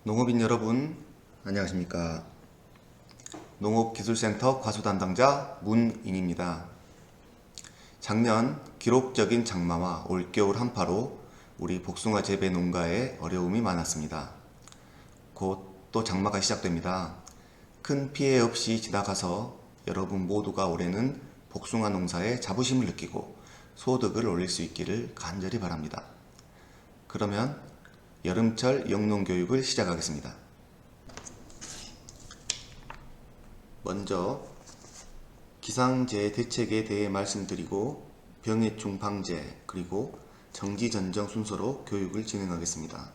농업인 여러분, 안녕하십니까. 농업기술센터 과수 담당자 문인입니다. 작년 기록적인 장마와 올겨울 한파로 우리 복숭아 재배 농가에 어려움이 많았습니다. 곧 또 장마가 시작됩니다. 큰 피해 없이 지나가서 여러분 모두가 올해는 복숭아 농사에 자부심을 느끼고 소득을 올릴 수 있기를 간절히 바랍니다. 그러면 여름철 영농교육을 시작하겠습니다. 먼저 기상재해 대책에 대해 말씀드리고 병해충 방제 그리고 정지전정 순서로 교육을 진행하겠습니다.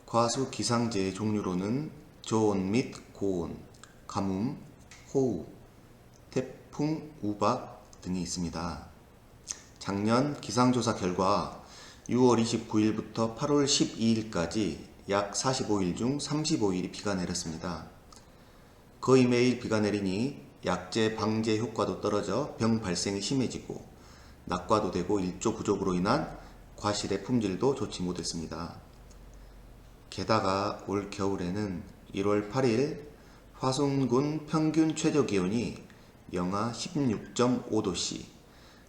과수 기상재해 종류로는 저온 및 고온, 가뭄, 호우, 태풍, 우박 등이 있습니다. 작년 기상조사 결과 6월 29일부터 8월 12일까지 약 45일 중 35일이 비가 내렸습니다. 거의 매일 비가 내리니 약재 방제 효과도 떨어져 병 발생이 심해지고 낙과도 되고 일조 부족으로 인한 과실의 품질도 좋지 못했습니다. 게다가 올 겨울에는 1월 8일 화순군 평균 최저기온이 영하 16.5도씨,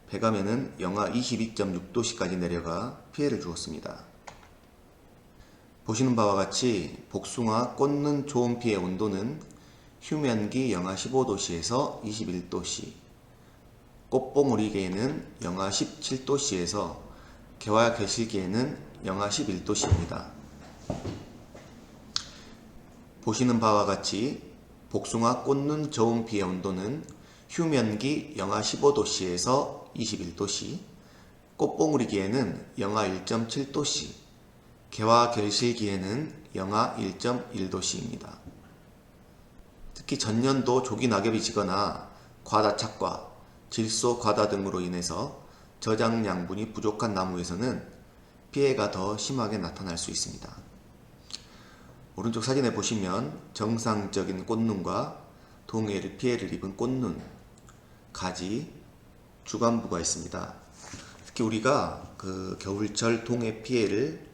백암에는 영하 22.6도씨까지 내려가 피해를 주었습니다. 보시는 바와 같이 복숭아 꽂는 초원 피해 온도는 휴면기 영하 15도씨에서 21도씨, 꽃봉오리기에는 영하 17도씨에서 개화 결실기에는 영하 11도씨입니다. 보시는 바와 같이 복숭아 꽂는 저온 피해 온도는 휴면기 영하 15도씨에서 21도씨, 꽃봉우리기에는 영하 1.7도씨, 개화 결실기에는 영하 1.1도씨입니다. 특히 전년도 조기 낙엽이 지거나 과다 착과, 질소 과다 등으로 인해서 저장 양분이 부족한 나무에서는 피해가 더 심하게 나타날 수 있습니다. 오른쪽 사진에 보시면 정상적인 꽃눈과 동해를 피해를 입은 꽃눈, 가지, 주간부가 있습니다. 특히 우리가 겨울철 동해 피해를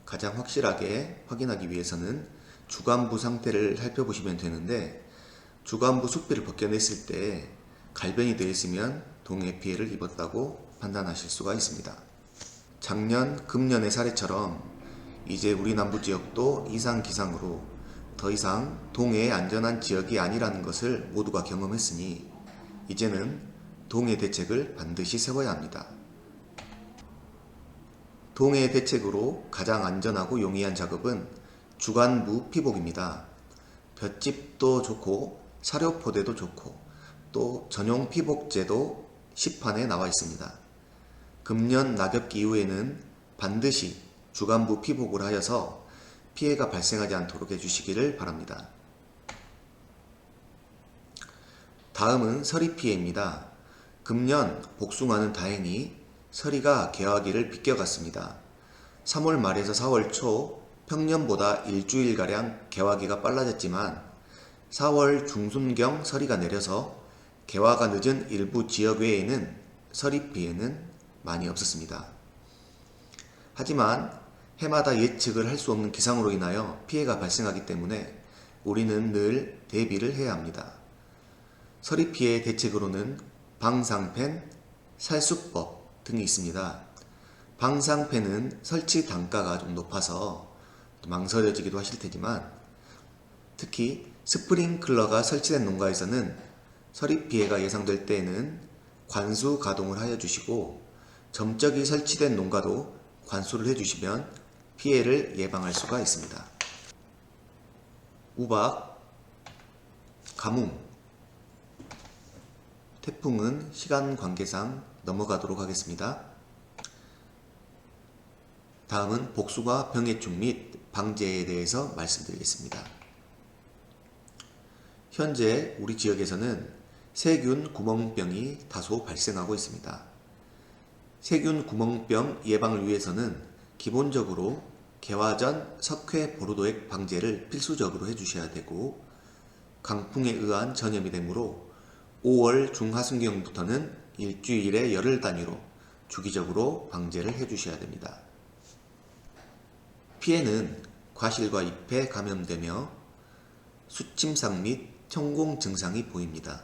가장 확실하게 확인하기 위해서는 주간부 상태를 살펴보시면 되는데, 주간부 숲비를 벗겨냈을 때 갈변이 되어 있으면 동해 피해를 입었다고 판단하실 수가 있습니다. 작년, 금년의 사례처럼 이제 우리 남부 지역도 이상 기상으로 더 이상 동해의 안전한 지역이 아니라는 것을 모두가 경험했으니 이제는 동해 대책을 반드시 세워야 합니다. 동해 대책으로 가장 안전하고 용이한 작업은 주간부 피복입니다. 볏짚도 좋고 사료포대도 좋고 또 전용 피복제도 시판에 나와 있습니다. 금년 낙엽기 이후에는 반드시 주간부 피복을 하여서 피해가 발생하지 않도록 해주시기를 바랍니다. 다음은 서리 피해입니다. 금년 복숭아는 다행히 서리가 개화기를 비껴갔습니다. 3월 말에서 4월 초 평년보다 일주일가량 개화기가 빨라졌지만 4월 중순경 서리가 내려서 개화가 늦은 일부 지역 외에는 서리 피해는 많이 없었습니다. 하지만 해마다 예측을 할 수 없는 기상으로 인하여 피해가 발생하기 때문에 우리는 늘 대비를 해야 합니다. 서리 피해 대책으로는 방상펜, 살수법 등이 있습니다. 방상펜은 설치 단가가 좀 높아서 망설여지기도 하실 테지만 특히 스프링클러가 설치된 농가에서는 서리 피해가 예상될 때에는 관수 가동을 하여 주시고 점적이 설치된 농가도 관수를 해주시면 피해를 예방할 수가 있습니다. 우박, 가뭄, 태풍은 시간 관계상 넘어가도록 하겠습니다. 다음은 복숭아 병해충 및 방제에 대해서 말씀드리겠습니다. 현재 우리 지역에서는 세균 구멍병이 다소 발생하고 있습니다. 세균 구멍병 예방을 위해서는 기본적으로 개화 전 석회 보르도액 방제를 필수적으로 해주셔야 되고, 강풍에 의한 전염이 되므로 5월 중하순경부터는 일주일에 열흘 단위로 주기적으로 방제를 해주셔야 됩니다. 피해는 과실과 잎에 감염되며 수침상 및 천공 증상이 보입니다.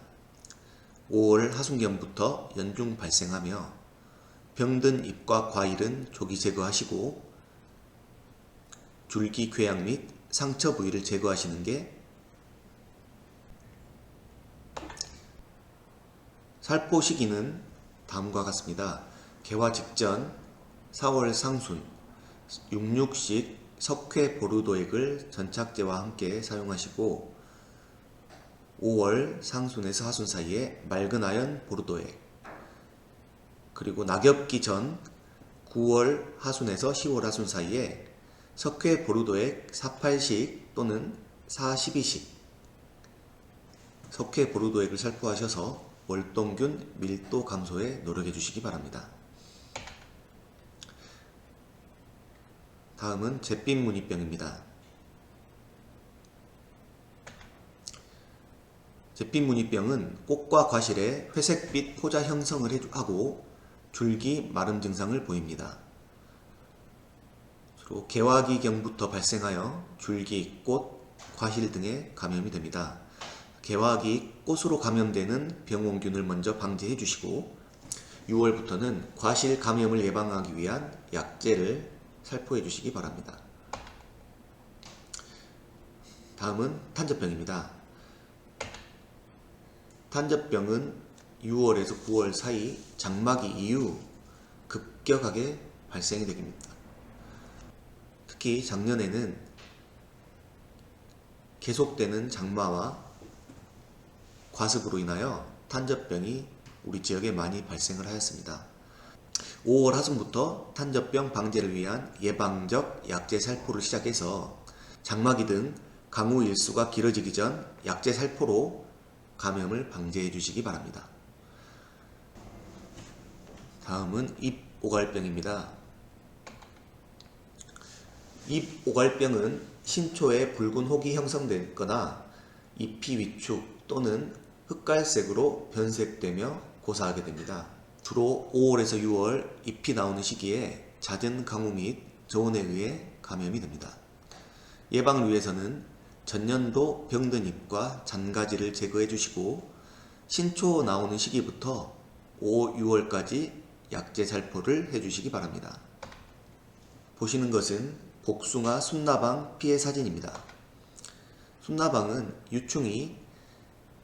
5월 하순경부터 연중 발생하며 병든 잎과 과일은 조기 제거하시고 줄기 궤양 및 상처 부위를 제거하시는 게 살포 시기는 다음과 같습니다. 개화 직전 4월 상순 66식 석회 보르도액을 전착제와 함께 사용하시고 5월 상순에서 하순 사이에 맑은 아연 보르도액, 그리고 낙엽기 전 9월 하순에서 10월 하순 사이에 석회 보르도액 48식 또는 42식 석회 보르도액을 살포하셔서 월동균 밀도 감소에 노력해 주시기 바랍니다. 다음은 잿빛 무늬병입니다. 잿빛 무늬병은 꽃과 과실에 회색빛 포자 형성을 하고 줄기 마름 증상을 보입니다. 주로 개화기경부터 발생하여 줄기, 꽃, 과실 등에 감염이 됩니다. 개화기, 꽃으로 감염되는 병원균을 먼저 방지해 주시고 6월부터는 과실 감염을 예방하기 위한 약제를 살포해 주시기 바랍니다. 다음은 탄저병입니다. 탄저병은 6월에서 9월 사이 장마기 이후 급격하게 발생이 됩니다. 특히 작년에는 계속되는 장마와 과습으로 인하여 탄저병이 우리 지역에 많이 발생을 하였습니다. 5월 하순부터 탄저병 방제를 위한 예방적 약제 살포를 시작해서 장마기 등 강우 일수가 길어지기 전 약제 살포로 감염을 방제해 주시기 바랍니다. 다음은 잎오갈병입니다. 잎오갈병은 신초에 붉은 혹이 형성되거나 잎이 위축 또는 흑갈색으로 변색되며 고사하게 됩니다. 주로 5월에서 6월 잎이 나오는 시기에 잦은 강우 및 저온에 의해 감염이 됩니다. 예방을 위해서는 전년도 병든 잎과 잔가지를 제거해 주시고 신초 나오는 시기부터 5, 6월까지 약제 살포를 해 주시기 바랍니다. 보시는 것은 복숭아 순나방 피해 사진입니다. 순나방은 유충이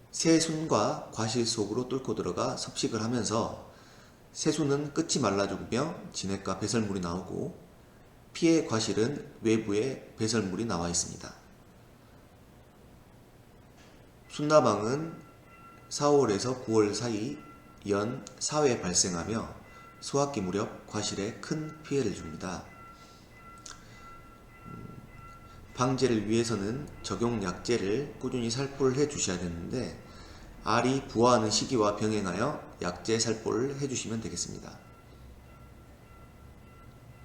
새순과 과실 속으로 뚫고 들어가 섭식을 하면서 새순은 끝이 말라 죽으며 진액과 배설물이 나오고 피해 과실은 외부에 배설물이 나와 있습니다. 순나방은 4월에서 9월 사이 연 4회 발생하며 수확기 무렵 과실에 큰 피해를 줍니다. 방제를 위해서는 적용 약제를 꾸준히 살포를 해 주셔야 되는데 알이 부화하는 시기와 병행하여 약제 살포를 해 주시면 되겠습니다.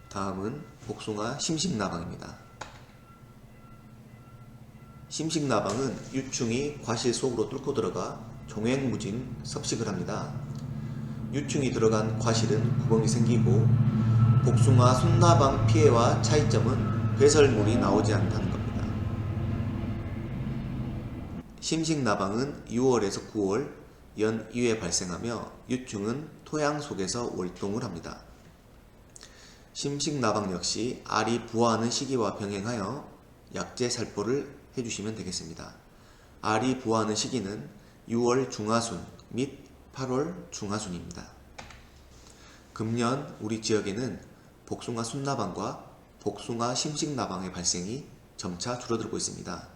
다음은 복숭아 심식나방입니다. 심식나방은 유충이 과실 속으로 뚫고 들어가 종횡무진 섭식을 합니다. 유충이 들어간 과실은 구멍이 생기고 복숭아 순나방 피해와 차이점은 배설물이 나오지 않다는 겁니다. 심식나방은 6월에서 9월 연 2회 발생하며 유충은 토양 속에서 월동을 합니다. 심식나방 역시 알이 부화하는 시기와 병행하여 약제 살포를 해주시면 되겠습니다. 알이 부화하는 시기는 6월 중하순 및 8월 중하순입니다. 금년 우리 지역에는 복숭아 순나방과 복숭아 심식나방의 발생이 점차 줄어들고 있습니다.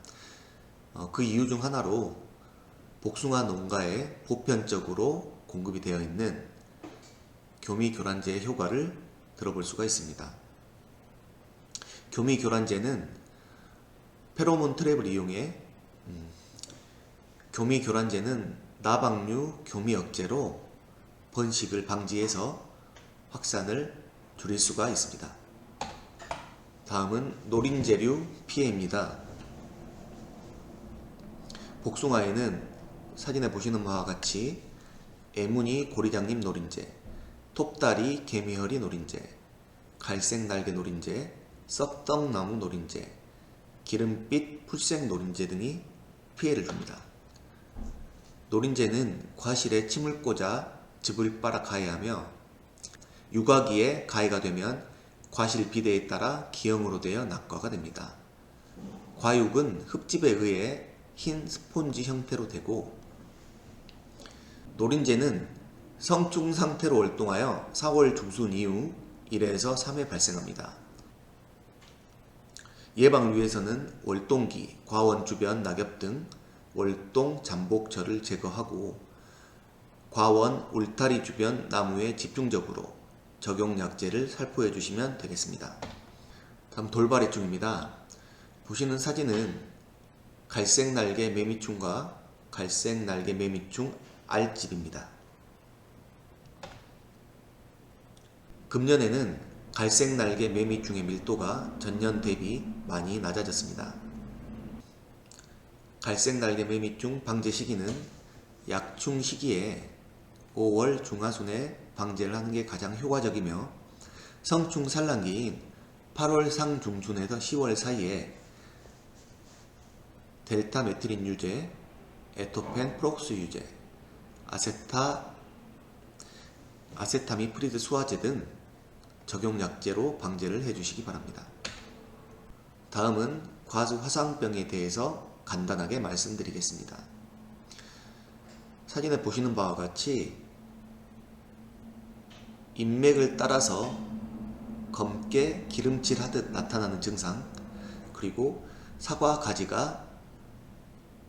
그 이유 중 하나로 복숭아 농가에 보편적으로 공급이 되어 있는 교미교란제의 효과를 들어볼 수가 있습니다. 교미교란제는 페로몬 트랩을 이용해 교미교란제는 나방류 교미억제로 번식을 방지해서 확산을 줄일 수가 있습니다. 다음은 노린재류 피해입니다. 복숭아에는 사진에 보시는 바와 같이 애무늬 고리장잎 노린재, 톱다리 개미허리 노린재, 갈색 날개 노린재, 썩떡나무 노린재, 기름빛 풀색 노린재 등이 피해를 줍니다. 노린재는 과실에 침을 꽂아 즙을 빨아 가해하며 유과기에 가해가 되면 과실 비대에 따라 기형으로 되어 낙과가 됩니다. 과육은 흡집에 의해 흰 스폰지 형태로 되고 노린재는 성충 상태로 월동하여 4월 중순 이후 1회에서 3회 발생합니다. 예방을 위해서는 월동기, 과원 주변 낙엽 등 월동 잠복철을 제거하고 과원, 울타리 주변 나무에 집중적으로 적용약제를 살포해 주시면 되겠습니다. 다음 돌발해충입니다. 보시는 사진은 갈색날개 매미충과 갈색날개 매미충 알집입니다. 금년에는 갈색날개 매미충의 밀도가 전년 대비 많이 낮아졌습니다. 갈색날개 매미충 방제 시기는 약충 시기에 5월 중하순에 방제를 하는 게 가장 효과적이며 성충 산란기인 8월 상중순에서 10월 사이에 델타메트린 유제, 에토펜 프록스 유제, 아세타미프리드 수화제 등 적용약제로 방제를 해주시기 바랍니다. 다음은 과수 화상병에 대해서 간단하게 말씀드리겠습니다. 사진에 보시는 바와 같이 인맥을 따라서 검게 기름칠하듯 나타나는 증상, 그리고 사과 가지가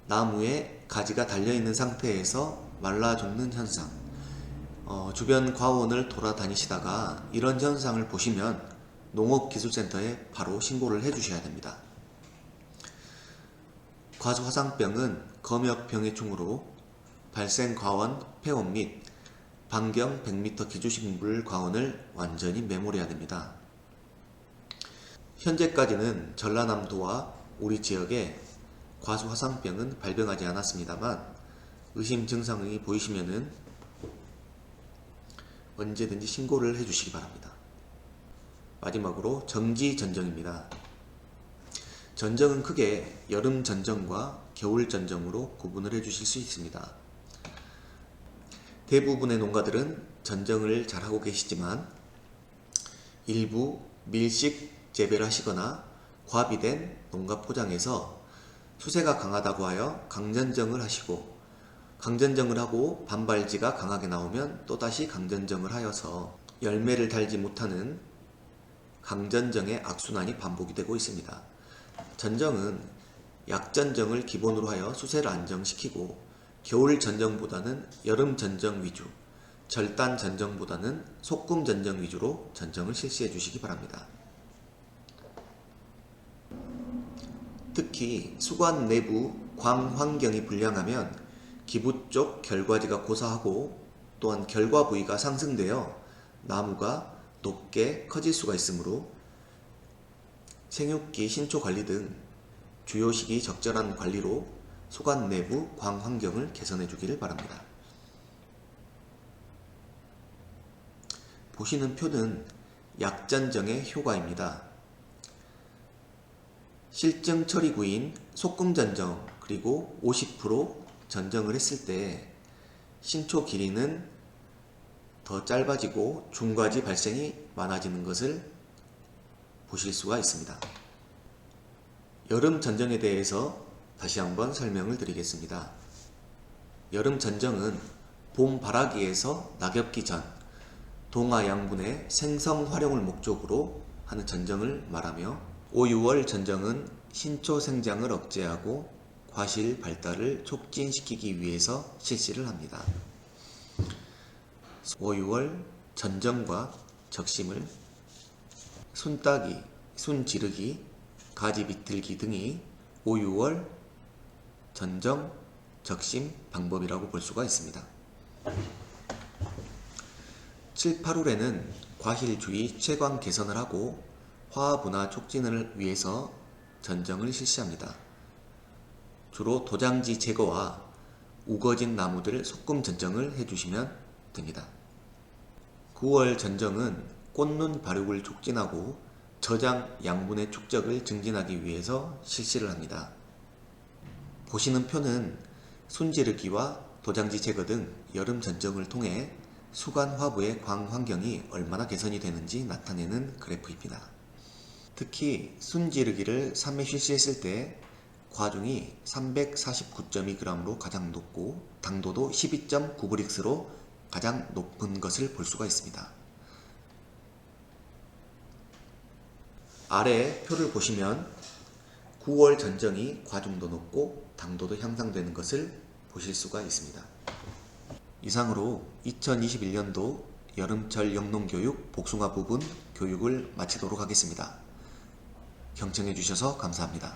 나무에 가지가 달려있는 상태에서 말라 죽는 현상, 주변 과원을 돌아다니시다가 이런 현상을 보시면 농업기술센터에 바로 신고를 해주셔야 됩니다. 과수화상병은 검역병해충으로 발생 과원, 폐원 및 반경 100m 기주식물 과원을 완전히 메모려야 됩니다. 현재까지는 전라남도와 우리 지역에 과수화상병은 발병하지 않았습니다만 의심 증상이 보이시면은 언제든지 신고를 해주시기 바랍니다. 마지막으로 정지전정입니다. 전정은 크게 여름 전정과 겨울 전정으로 구분을 해주실 수 있습니다. 대부분의 농가들은 전정을 잘하고 계시지만 일부 밀식 재배를 하시거나 과비된 농가 포장에서 수세가 강하다고 하여 강전정을 하시고 강전정을 하고 반발지가 강하게 나오면 또다시 강전정을 하여서 열매를 달지 못하는 강전정의 악순환이 반복이 되고 있습니다. 전정은 약전정을 기본으로 하여 수세를 안정시키고 겨울 전정보다는 여름 전정 위주, 절단 전정보다는 소금 전정 위주로 전정을 실시해 주시기 바랍니다. 특히 수관 내부 광 환경이 불량하면 기부 쪽 결과지가 고사하고 또한 결과 부위가 상승되어 나무가 높게 커질 수가 있으므로 생육기 신초 관리 등 주요 시기 적절한 관리로 수관 내부 광 환경을 개선해 주기를 바랍니다. 보시는 표는 약전정의 효과입니다. 실증 처리구인 소금전정 그리고 50% 전정을 했을 때 신초 길이는 더 짧아지고 중과지 발생이 많아지는 것을 보실 수가 있습니다. 여름 전정에 대해서 다시 한번 설명을 드리겠습니다. 여름 전정은 봄 발화기에서 낙엽기 전 동화 양분의 생성 활용을 목적으로 하는 전정을 말하며 5, 6월 전정은 신초 생장을 억제하고 과실 발달을 촉진시키기 위해서 실시를 합니다. 5, 6월 전정과 적심을 순따기, 순지르기, 가지 비틀기 등이 5, 6월 전정, 적심 방법이라고 볼 수가 있습니다. 7, 8월에는 과실주의 채광 개선을 하고 화분화 촉진을 위해서 전정을 실시합니다. 주로 도장지 제거와 우거진 나무들 소금 전정을 해주시면 됩니다. 9월 전정은 꽃눈 발육을 촉진하고 저장 양분의 축적을 증진하기 위해서 실시를 합니다. 보시는 표는 순지르기와 도장지 제거 등 여름 전정을 통해 수간 화부의 광 환경이 얼마나 개선이 되는지 나타내는 그래프입니다. 특히 순지르기를 3회 실시했을 때 과중이 349.2g으로 가장 높고 당도도 12.9브릭스로 가장 높은 것을 볼 수가 있습니다. 아래 표를 보시면 9월 전정이 과중도 높고 당도도 향상되는 것을 보실 수가 있습니다. 이상으로 2021년도 여름철 영농교육 복숭아 부분 교육을 마치도록 하겠습니다. 경청해 주셔서 감사합니다.